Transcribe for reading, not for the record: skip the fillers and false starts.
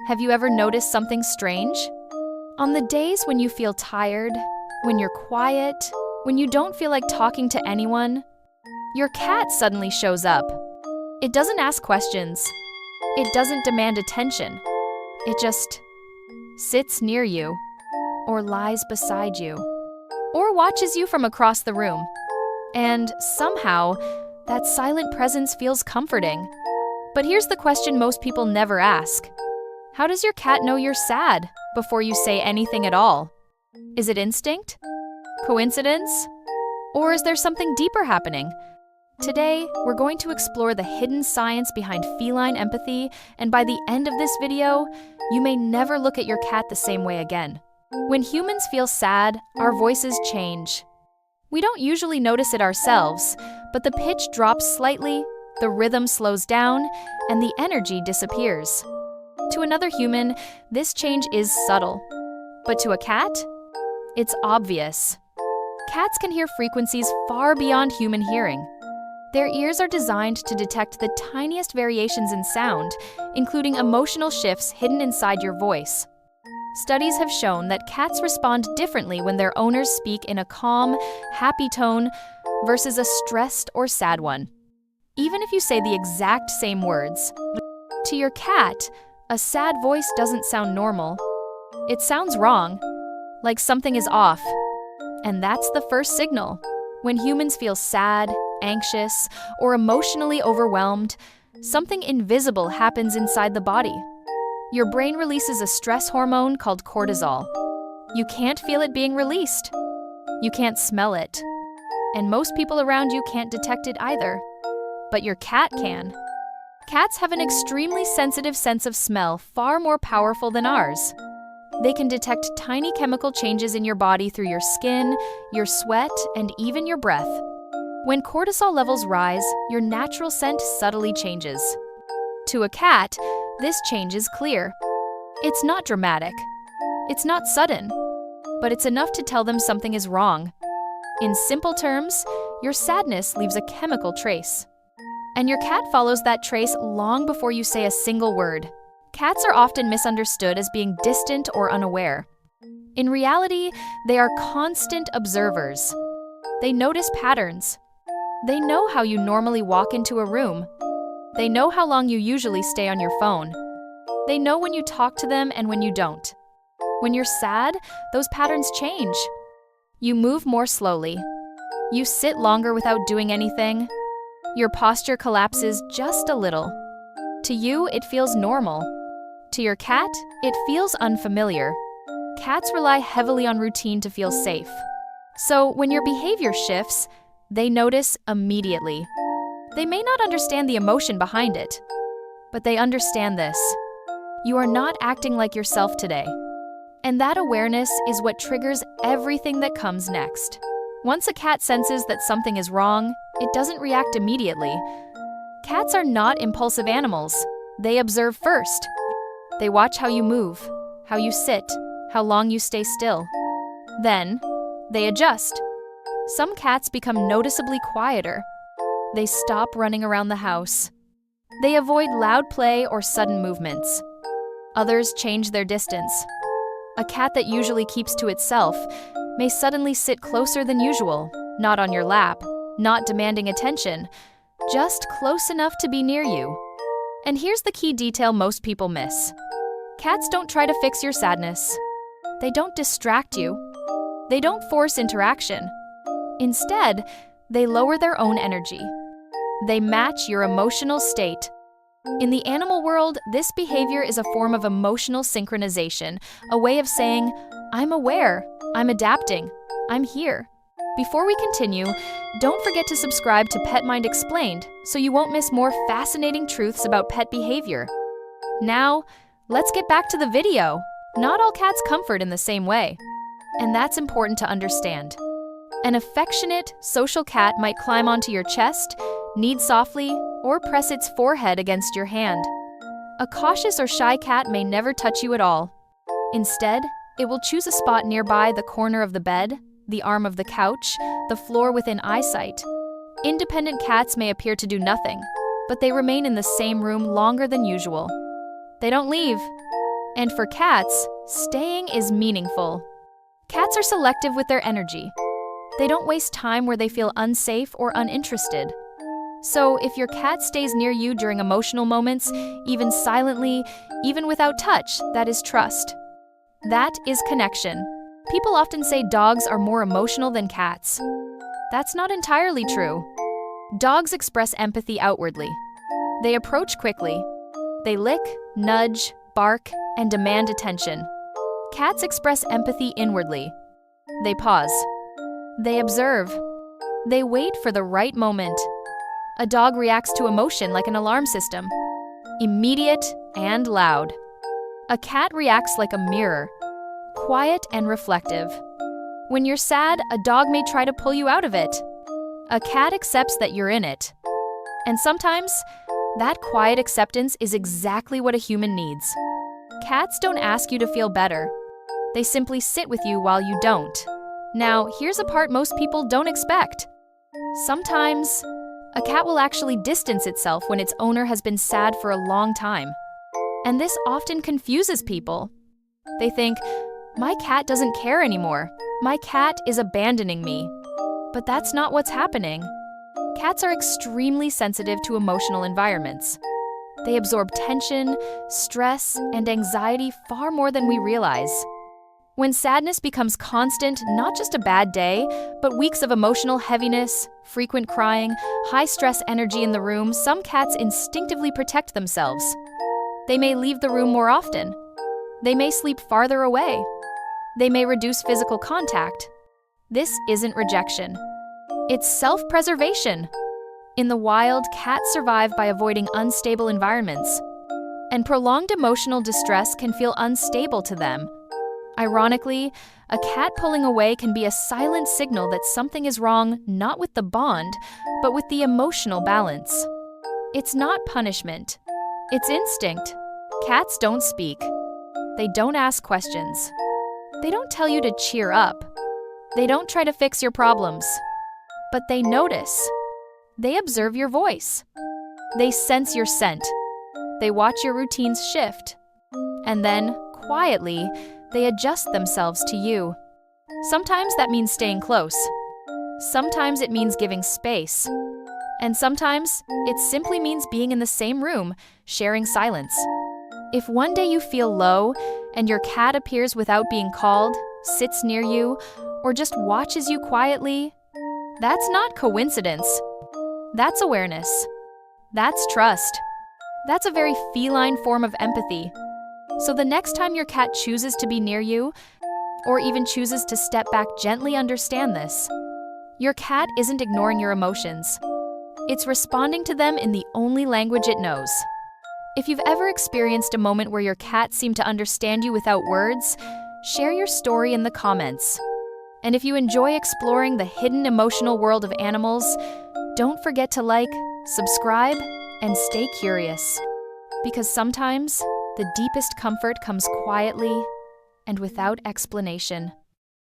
Have you ever noticed something strange? On the days when you feel tired, when you're quiet, when you don't feel like talking to anyone, your cat suddenly shows up. It doesn't ask questions. It doesn't demand attention. It just sits near you, or lies beside you, or watches you from across the room. And somehow, that silent presence feels comforting. But here's the question most people never ask. How does your cat know you're sad before you say anything at all? Is it instinct? Coincidence? Or is there something deeper happening? Today, we're going to explore the hidden science behind feline empathy, and by the end of this video, you may never look at your cat the same way again. When humans feel sad, our voices change. We don't usually notice it ourselves, but the pitch drops slightly, the rhythm slows down, and the energy disappears. To another human, this change is subtle. But to a cat, it's obvious. Cats can hear frequencies far beyond human hearing. Their ears are designed to detect the tiniest variations in sound, including emotional shifts hidden inside your voice. Studies have shown that cats respond differently when their owners speak in a calm, happy tone versus a stressed or sad one. Even if you say the exact same words, to your cat, a sad voice doesn't sound normal. It sounds wrong, like something is off. And that's the first signal. When humans feel sad, anxious, or emotionally overwhelmed, something invisible happens inside the body. Your brain releases a stress hormone called cortisol. You can't feel it being released. You can't smell it. And most people around you can't detect it either. But your cat can. Cats have an extremely sensitive sense of smell, far more powerful than ours. They can detect tiny chemical changes in your body through your skin, your sweat, and even your breath. When cortisol levels rise, your natural scent subtly changes. To a cat, this change is clear. It's not dramatic. It's not sudden. But it's enough to tell them something is wrong. In simple terms, your sadness leaves a chemical trace. And your cat follows that trace long before you say a single word. Cats are often misunderstood as being distant or unaware. In reality, they are constant observers. They notice patterns. They know how you normally walk into a room. They know how long you usually stay on your phone. They know when you talk to them and when you don't. When you're sad, those patterns change. You move more slowly. You sit longer without doing anything. Your posture collapses just a little. To you, it feels normal. To your cat, it feels unfamiliar. Cats rely heavily on routine to feel safe. So when your behavior shifts, they notice immediately. They may not understand the emotion behind it, but they understand this. You are not acting like yourself today. And that awareness is what triggers everything that comes next. Once a cat senses that something is wrong, it doesn't react immediately. Cats are not impulsive animals. They observe first. They watch how you move, how you sit, how long you stay still. Then, they adjust. Some cats become noticeably quieter. They stop running around the house. They avoid loud play or sudden movements. Others change their distance. A cat that usually keeps to itself may suddenly sit closer than usual, not on your lap, not demanding attention, just close enough to be near you. And here's the key detail most people miss. Cats don't try to fix your sadness. They don't distract you. They don't force interaction. Instead, they lower their own energy. They match your emotional state. In the animal world, this behavior is a form of emotional synchronization, a way of saying, I'm aware, I'm adapting, I'm here. Before we continue, don't forget to subscribe to Pet Mind Explained so you won't miss more fascinating truths about pet behavior. Now, let's get back to the video. Not all cats comfort in the same way, and that's important to understand. An affectionate, social cat might climb onto your chest, knead softly, or press its forehead against your hand. A cautious or shy cat may never touch you at all. Instead, it will choose a spot nearby the corner of the bed, the arm of the couch, the floor within eyesight. Independent cats may appear to do nothing, but they remain in the same room longer than usual. They don't leave. And for cats, staying is meaningful. Cats are selective with their energy. They don't waste time where they feel unsafe or uninterested. So if your cat stays near you during emotional moments, even silently, even without touch, that is trust. That is connection. People often say dogs are more emotional than cats. That's not entirely true. Dogs express empathy outwardly. They approach quickly. They lick, nudge, bark, and demand attention. Cats express empathy inwardly. They pause. They observe. They wait for the right moment. A dog reacts to emotion like an alarm system. Immediate and loud. A cat reacts like a mirror. Quiet and reflective. When you're sad, a dog may try to pull you out of it. A cat accepts that you're in it. And sometimes, that quiet acceptance is exactly what a human needs. Cats don't ask you to feel better. They simply sit with you while you don't. Now, here's a part most people don't expect. Sometimes, a cat will actually distance itself when its owner has been sad for a long time. And this often confuses people. They think, my cat doesn't care anymore. My cat is abandoning me. But that's not what's happening. Cats are extremely sensitive to emotional environments. They absorb tension, stress, and anxiety far more than we realize. When sadness becomes constant, not just a bad day, but weeks of emotional heaviness, frequent crying, high-stress energy in the room, some cats instinctively protect themselves. They may leave the room more often. They may sleep farther away. They may reduce physical contact. This isn't rejection. It's self-preservation. In the wild, cats survive by avoiding unstable environments. And prolonged emotional distress can feel unstable to them. Ironically, a cat pulling away can be a silent signal that something is wrong not with the bond, but with the emotional balance. It's not punishment. It's instinct. Cats don't speak. They don't ask questions. They don't tell you to cheer up. They don't try to fix your problems. But they notice. They observe your voice. They sense your scent. They watch your routines shift. And then, quietly, they adjust themselves to you. Sometimes that means staying close. Sometimes it means giving space. And sometimes it simply means being in the same room, sharing silence. If one day you feel low and your cat appears without being called, sits near you, or just watches you quietly, that's not coincidence. That's awareness. That's trust. That's a very feline form of empathy. So the next time your cat chooses to be near you, or even chooses to step back gently, understand this. Your cat isn't ignoring your emotions. It's responding to them in the only language it knows. If you've ever experienced a moment where your cat seemed to understand you without words, share your story in the comments. And if you enjoy exploring the hidden emotional world of animals, don't forget to like, subscribe, and stay curious. Because sometimes, the deepest comfort comes quietly and without explanation.